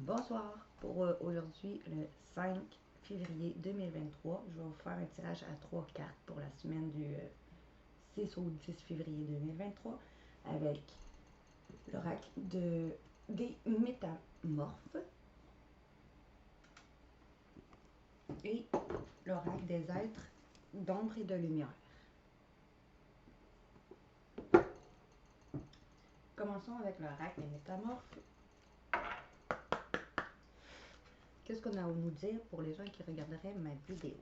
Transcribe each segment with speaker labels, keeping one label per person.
Speaker 1: Bonsoir, pour aujourd'hui le 5 février 2023, je vais vous faire un tirage à 3 cartes pour la semaine du 6 au 10 février 2023 avec l'oracle des métamorphes et l'oracle des êtres d'ombre et de lumière. Commençons avec l'oracle des métamorphes. Qu'est-ce qu'on a à nous dire pour les gens qui regarderaient ma vidéo?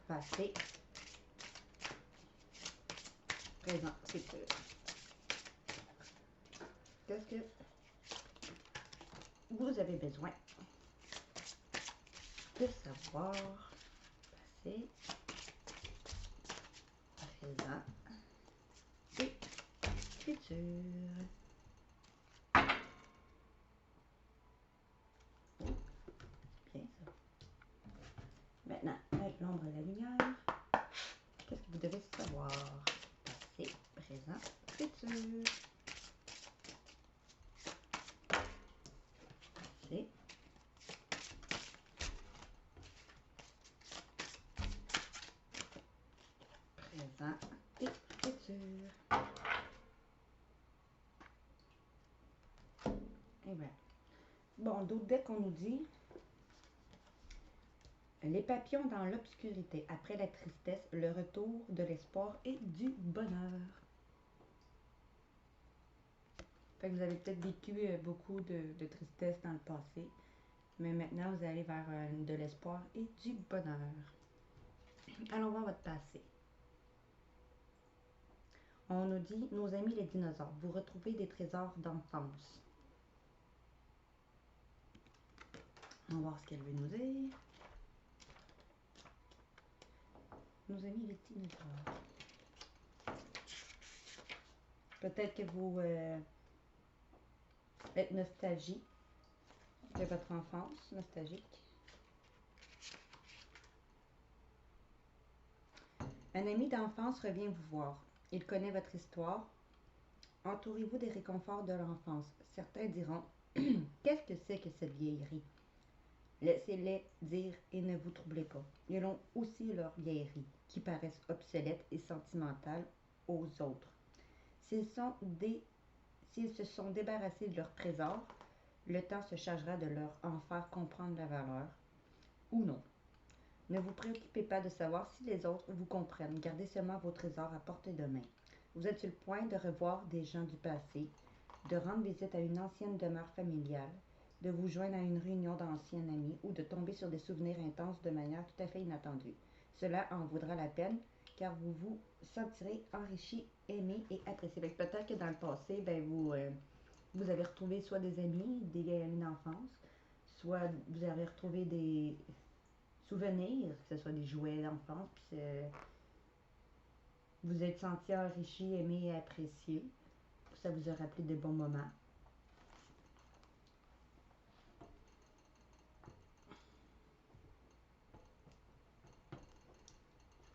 Speaker 1: Passé, présent, futur. Qu'est-ce que vous avez besoin de savoir? Passé, présent et futur. Bien ça. Maintenant, avec l'ombre et la lumière, qu'est-ce que vous devez savoir? Passé, présent, futur. Passé, présent et futur. Et bien. Bon, d'autres decks, on nous dit les papillons dans l'obscurité, après la tristesse, le retour de l'espoir et du bonheur. Fait que vous avez peut-être vécu beaucoup de tristesse dans le passé, mais maintenant vous allez vers de l'espoir et du bonheur. Allons voir votre passé. On nous dit, nos amis les dinosaures, vous retrouvez des trésors d'enfance. On va voir ce qu'elle veut nous dire. Nos amis les dinosaures. Peut-être que vous êtes nostalgique de votre enfance, nostalgique. Un ami d'enfance revient vous voir. Il connaît votre histoire. Entourez-vous des réconforts de l'enfance. Certains diront, qu'est-ce que c'est que cette vieillerie? Laissez-les dire et ne vous troublez pas. Ils ont aussi leurs vieilleries, qui paraissent obsolètes et sentimentales aux autres. S'ils se sont débarrassés de leurs trésors, le temps se chargera de leur en faire comprendre la valeur, ou non. Ne vous préoccupez pas de savoir si les autres vous comprennent. Gardez seulement vos trésors à portée de main. Vous êtes sur le point de revoir des gens du passé, de rendre visite à une ancienne demeure familiale, de vous joindre à une réunion d'anciens amis ou de tomber sur des souvenirs intenses de manière tout à fait inattendue. Cela en vaudra la peine car vous vous sentirez enrichi, aimé et apprécié. Peut-être que dans le passé, vous avez retrouvé soit des amis d'enfance, soit vous avez retrouvé des souvenirs, que ce soit des jouets d'enfance, puis vous êtes senti enrichi, aimé et apprécié. Ça vous a rappelé de bons moments.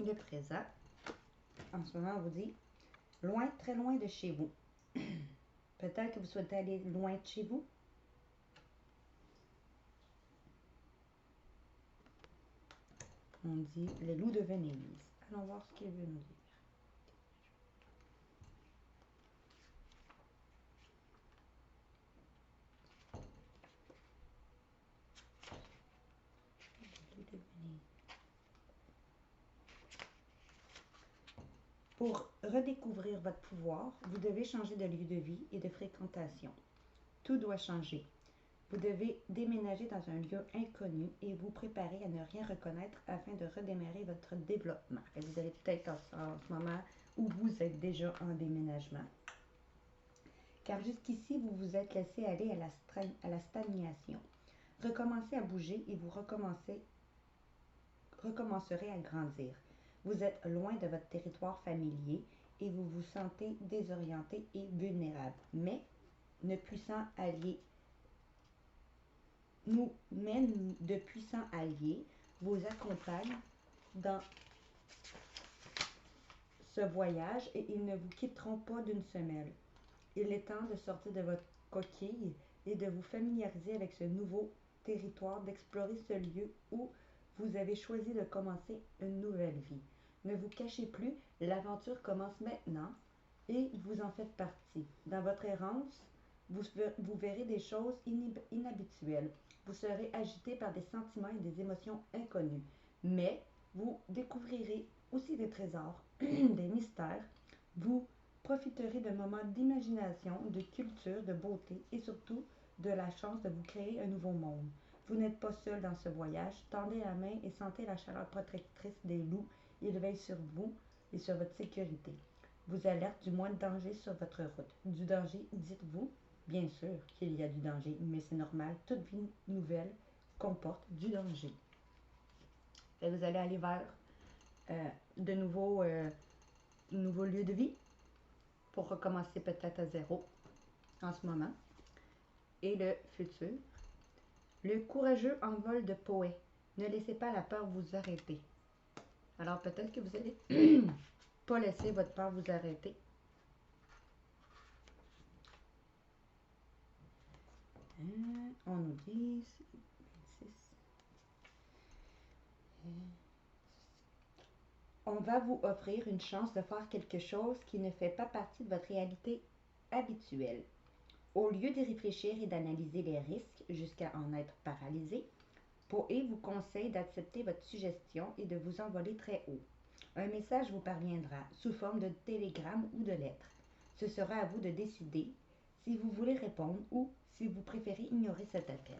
Speaker 1: Le présent, en ce moment, on vous dit loin, très loin de chez vous. Peut-être que vous souhaitez aller loin de chez vous. On dit le loup de Venise. Allons voir ce qu'il veut nous dire. Le loup de Venise. Pour redécouvrir votre pouvoir, vous devez changer de lieu de vie et de fréquentation. Tout doit changer. Vous devez déménager dans un lieu inconnu et vous préparer à ne rien reconnaître afin de redémarrer votre développement. Et vous allez peut-être en ce moment où vous êtes déjà en déménagement. Car jusqu'ici, vous vous êtes laissé aller à la stagnation. Recommencez à bouger et vous recommencerez à grandir. Vous êtes loin de votre territoire familier et vous vous sentez désorienté et vulnérable. Mais de puissants alliés vous accompagnent dans ce voyage et ils ne vous quitteront pas d'une semelle. Il est temps de sortir de votre coquille et de vous familiariser avec ce nouveau territoire, d'explorer ce lieu où vous avez choisi de commencer une nouvelle vie. Ne vous cachez plus, l'aventure commence maintenant et vous en faites partie. Dans votre errance, vous verrez des choses inhabituelles. Vous serez agité par des sentiments et des émotions inconnues. Mais vous découvrirez aussi des trésors, des mystères. Vous profiterez de moments d'imagination, de culture, de beauté et surtout de la chance de vous créer un nouveau monde. Vous n'êtes pas seul dans ce voyage. Tendez la main et sentez la chaleur protectrice des loups. Ils veillent sur vous et sur votre sécurité. Vous alerte du moins de danger sur votre route. Du danger, dites-vous, bien sûr qu'il y a du danger, mais c'est normal. Toute vie nouvelle comporte du danger. Et vous allez aller vers de nouveaux lieux de vie pour recommencer peut-être à zéro en ce moment. Et le futur. Le courageux envol de Poé. Ne laissez pas la peur vous arrêter. Alors peut-être que vous allez pas laisser votre peur vous arrêter. On nous dit 26. On va vous offrir une chance de faire quelque chose qui ne fait pas partie de votre réalité habituelle. Au lieu d'y réfléchir et d'analyser les risques jusqu'à en être paralysé, Poé vous conseille d'accepter votre suggestion et de vous envoler très haut. Un message vous parviendra sous forme de télégramme ou de lettre. Ce sera à vous de décider si vous voulez répondre ou si vous préférez ignorer cet appel.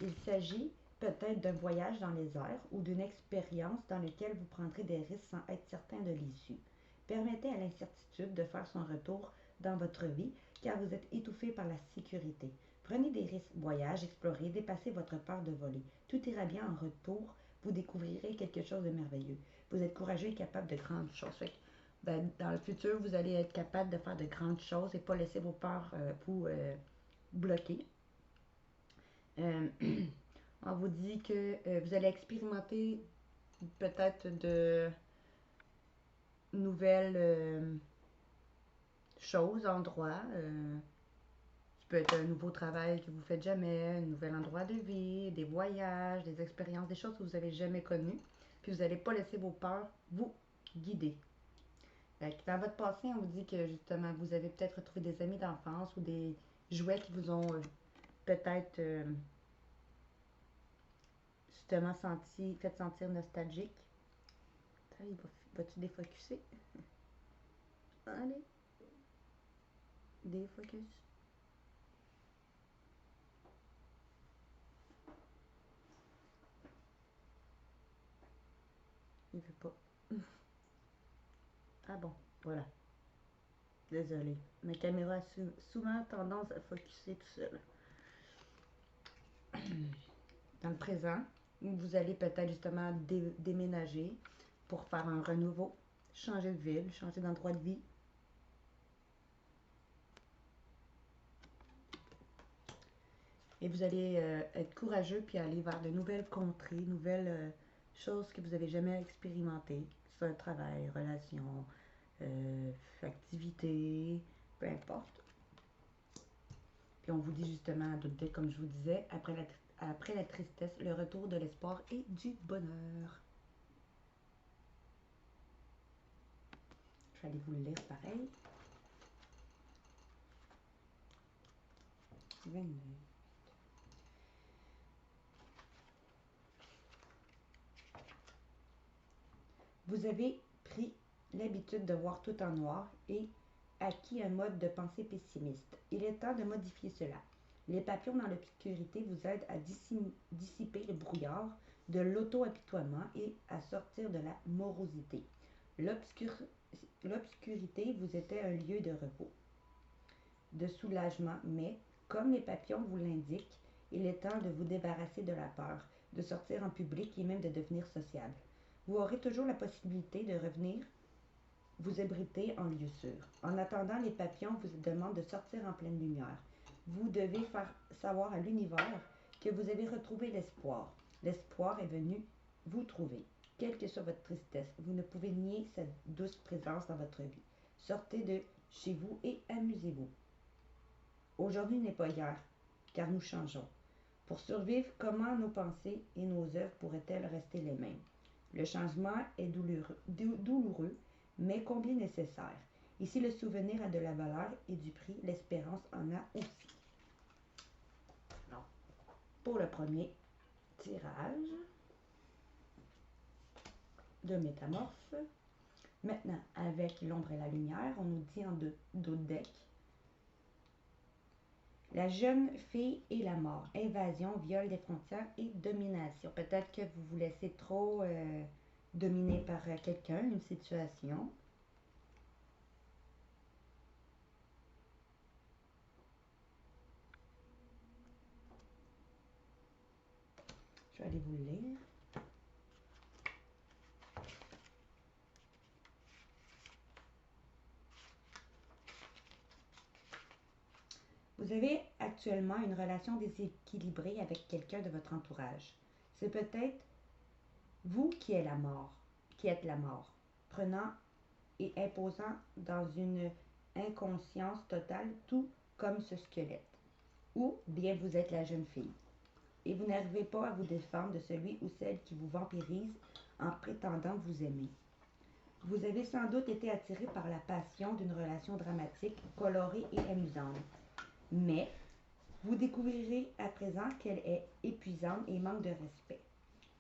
Speaker 1: Il s'agit peut-être d'un voyage dans les airs ou d'une expérience dans laquelle vous prendrez des risques sans être certain de l'issue. Permettez à l'incertitude de faire son retour dans votre vie car vous êtes étouffé par la sécurité. Prenez des risques, voyage, explorez, dépassez votre peur de voler. Tout ira bien en retour, vous découvrirez quelque chose de merveilleux. Vous êtes courageux et capable de grandes choses. Fait que, dans le futur, vous allez être capable de faire de grandes choses et pas laisser vos peurs vous bloquer. On vous dit que vous allez expérimenter peut-être de nouvelles choses, endroits. Ça peut être un nouveau travail que vous ne faites jamais, un nouvel endroit de vie, des voyages, des expériences, des choses que vous n'avez jamais connues. Puis vous n'allez pas laisser vos peurs vous guider. Dans votre passé, on vous dit que justement, vous avez peut-être retrouvé des amis d'enfance ou des jouets qui vous ont peut-être justement fait sentir nostalgique. Va-tu défocuser? Allez. Défocus. Il veut pas. Ah bon, voilà. Désolée. Ma caméra a souvent tendance à focuser tout seul. Dans le présent, vous allez peut-être justement déménager pour faire un renouveau, changer de ville, changer d'endroit de vie. Et vous allez être courageux puis aller vers de nouvelles contrées, nouvelles choses que vous n'avez jamais expérimentées. Que ce soit un travail, relation, activité, peu importe. Puis on vous dit justement, comme je vous disais, après la tristesse, le retour de l'espoir et du bonheur. Je vais aller vous le lire pareil. 29. Vous avez pris l'habitude de voir tout en noir et acquis un mode de pensée pessimiste. Il est temps de modifier cela. Les papillons dans l'obscurité vous aident à dissiper le brouillard de l'auto-apitoiement et à sortir de la morosité. L'obscurité vous était un lieu de repos, de soulagement, mais, comme les papillons vous l'indiquent, il est temps de vous débarrasser de la peur, de sortir en public et même de devenir sociable. Vous aurez toujours la possibilité de revenir vous abriter en lieu sûr. En attendant, les papillons vous demandent de sortir en pleine lumière. Vous devez faire savoir à l'univers que vous avez retrouvé l'espoir. L'espoir est venu vous trouver. Quelle que soit votre tristesse, vous ne pouvez nier cette douce présence dans votre vie. Sortez de chez vous et amusez-vous. Aujourd'hui n'est pas hier. car nous changeons. Pour survivre, comment nos pensées et nos œuvres pourraient-elles rester les mêmes? Le changement est douloureux, mais combien nécessaire. Et si le souvenir a de la valeur et du prix, l'espérance en a aussi. Alors, pour le premier tirage de Métamorphe, maintenant avec l'ombre et la lumière, on nous dit en d'autres decks. La jeune fille et la mort, invasion, viol des frontières et domination. Peut-être que vous vous laissez trop dominer par quelqu'un, une situation. Je vais aller vous le lire. Vous avez actuellement une relation déséquilibrée avec quelqu'un de votre entourage. C'est peut-être vous qui êtes la mort, prenant et imposant dans une inconscience totale, tout comme ce squelette. Ou bien vous êtes la jeune fille. Et vous n'arrivez pas à vous défendre de celui ou celle qui vous vampirise en prétendant vous aimer. Vous avez sans doute été attiré par la passion d'une relation dramatique, colorée et amusante. Mais vous découvrirez à présent qu'elle est épuisante et manque de respect.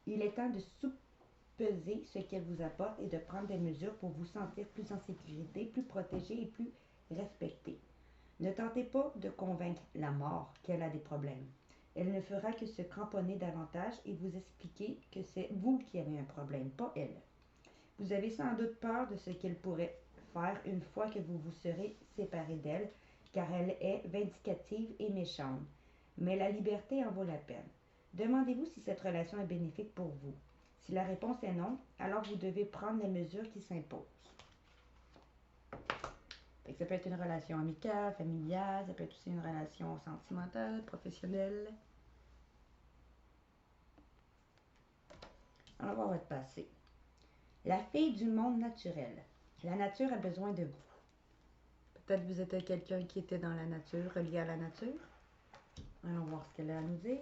Speaker 1: Il est temps de soupeser ce qu'elle vous apporte et de prendre des mesures pour vous sentir plus en sécurité, plus protégé et plus respecté. Ne tentez pas de convaincre la mort qu'elle a des problèmes. Elle ne fera que se cramponner davantage et vous expliquer que c'est vous qui avez un problème, pas elle. Vous avez sans doute peur de ce qu'elle pourrait faire une fois que vous vous serez séparé d'elle, car elle est vindicative et méchante. Mais la liberté en vaut la peine. Demandez-vous si cette relation est bénéfique pour vous. Si la réponse est non, alors vous devez prendre les mesures qui s'imposent. Ça peut être une relation amicale, familiale, ça peut être aussi une relation sentimentale, professionnelle. On va voir votre passé. La fille du monde naturel. La nature a besoin de vous. Peut-être que vous êtes quelqu'un qui était dans la nature, relié à la nature. Allons voir ce qu'elle a à nous dire.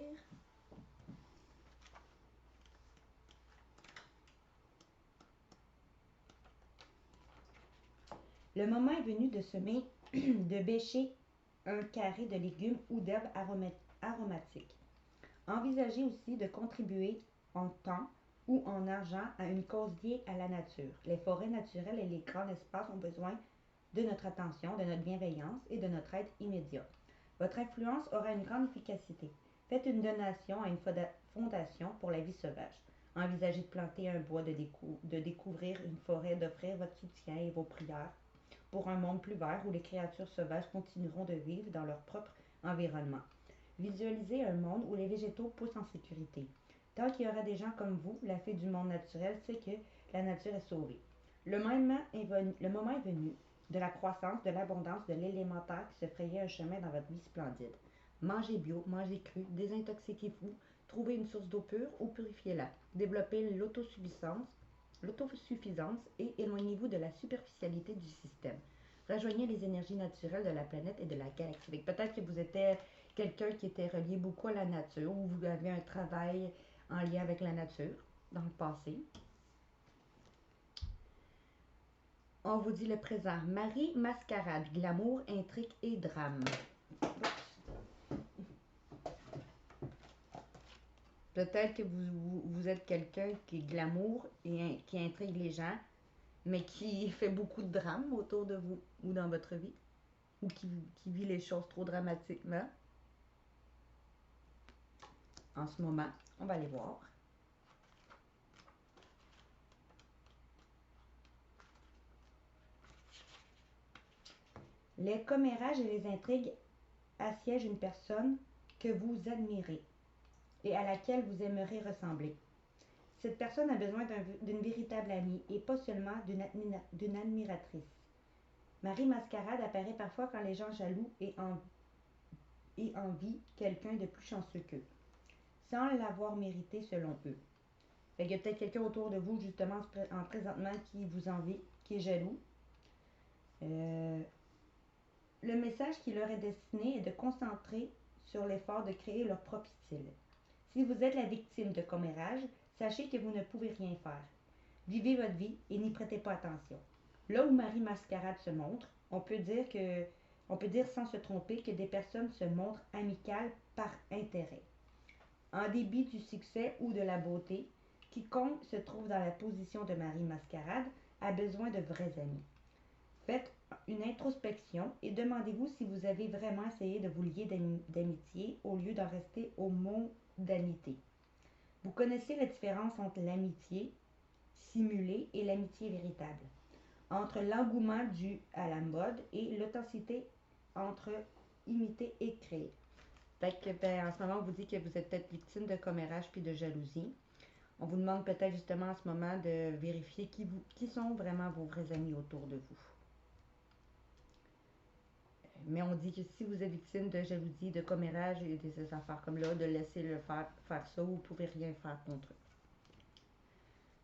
Speaker 1: Le moment est venu de semer, de bêcher un carré de légumes ou d'herbes aromatiques. Envisagez aussi de contribuer en temps ou en argent à une cause liée à la nature. Les forêts naturelles et les grands espaces ont besoin de notre attention, de notre bienveillance et de notre aide immédiate. Votre influence aura une grande efficacité. Faites une donation à une fondation pour la vie sauvage. Envisagez de planter un bois, de découvrir une forêt, d'offrir votre soutien et vos prières pour un monde plus vert où les créatures sauvages continueront de vivre dans leur propre environnement. Visualisez un monde où les végétaux poussent en sécurité. Tant qu'il y aura des gens comme vous, la fée du monde naturel sait que la nature est sauvée. Le moment est venu de la croissance, de l'abondance, de l'élémentaire qui se frayait un chemin dans votre vie splendide. Mangez bio, mangez cru, désintoxiquez-vous, trouvez une source d'eau pure ou purifiez-la. Développez l'autosuffisance et éloignez-vous de la superficialité du système. Rejoignez les énergies naturelles de la planète et de la galaxie. Peut-être que vous étiez quelqu'un qui était relié beaucoup à la nature ou vous avez un travail en lien avec la nature dans le passé. On vous dit le présent. Marie Mascarade, glamour, intrigue et drame. Peut-être que vous êtes quelqu'un qui est glamour et qui intrigue les gens, mais qui fait beaucoup de drame autour de vous ou dans votre vie, ou qui vit les choses trop dramatiquement. En ce moment, on va aller voir. Les commérages et les intrigues assiègent une personne que vous admirez et à laquelle vous aimeriez ressembler. Cette personne a besoin d'une véritable amie et pas seulement d'une admiratrice. Marie Mascarade apparaît parfois quand les gens jaloux et envient quelqu'un de plus chanceux qu'eux, sans l'avoir mérité selon eux. Fait qu'il y a peut-être quelqu'un autour de vous, justement, en présentement, qui vous envie, qui est jaloux. Le message qui leur est destiné est de concentrer sur l'effort de créer leur propre style. Si vous êtes la victime de commérage, sachez que vous ne pouvez rien faire. Vivez votre vie et n'y prêtez pas attention. Là où Marie Mascarade se montre, on peut dire sans se tromper que des personnes se montrent amicales par intérêt. En dépit du succès ou de la beauté, quiconque se trouve dans la position de Marie Mascarade a besoin de vrais amis. Faites une introspection et demandez-vous si vous avez vraiment essayé de vous lier d'amitié au lieu d'en rester aux mondanités. Vous connaissez la différence entre l'amitié simulée et l'amitié véritable, entre l'engouement dû à la mode et l'authenticité entre imiter et créer. Fait que, en ce moment, on vous dit que vous êtes peut-être victime de commérage puis de jalousie. On vous demande peut-être justement en ce moment de vérifier qui sont vraiment vos vrais amis autour de vous. Mais on dit que si vous êtes victime de jalousie, de commérage et de ces affaires comme là, de laisser le faire ça, vous ne pouvez rien faire contre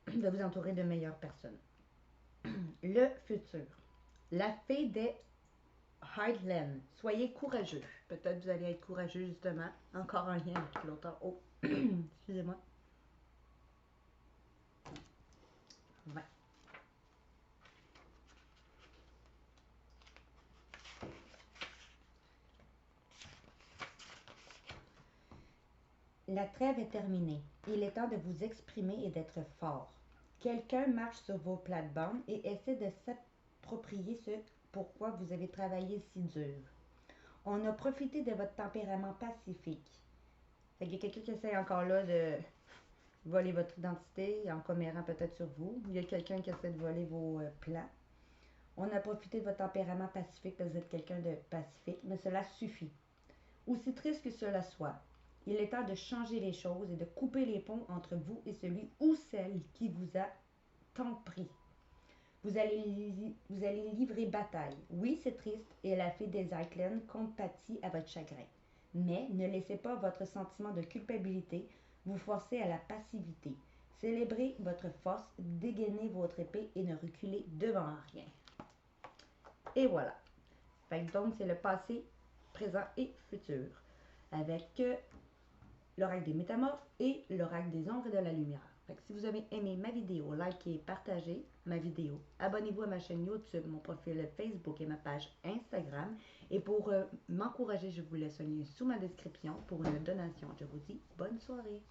Speaker 1: eux. De vous entourer de meilleures personnes. Le futur. La fée des Highlands. Soyez courageux. Peut-être vous allez être courageux justement. Encore un lien avec l'auteur. Oh, excusez-moi. Ouais. La trêve est terminée. Il est temps de vous exprimer et d'être fort. Quelqu'un marche sur vos plates-bandes et essaie de s'approprier ce pourquoi vous avez travaillé si dur. On a profité de votre tempérament pacifique. Fait qu'il y a quelqu'un qui essaie encore là de voler votre identité en commérant peut-être sur vous. Il y a quelqu'un qui essaie de voler vos plans. On a profité de votre tempérament pacifique parce que vous êtes quelqu'un de pacifique, mais cela suffit. Aussi triste que cela soit, il est temps de changer les choses et de couper les ponts entre vous et celui ou celle qui vous a tant pris. Vous allez livrer bataille. Oui, c'est triste et la fée des Highlands compatit à votre chagrin. Mais ne laissez pas votre sentiment de culpabilité vous forcer à la passivité. Célébrez votre force, dégainez votre épée et ne reculez devant rien. Et voilà. Donc, c'est le passé, présent et futur. Avec l'oracle des métamorphes et l'oracle des ombres et de la lumière. Fait que si vous avez aimé ma vidéo, likez, partagez ma vidéo. Abonnez-vous à ma chaîne YouTube, mon profil Facebook et ma page Instagram. Et pour m'encourager, je vous laisse un lien sous ma description pour une donation. Je vous dis bonne soirée.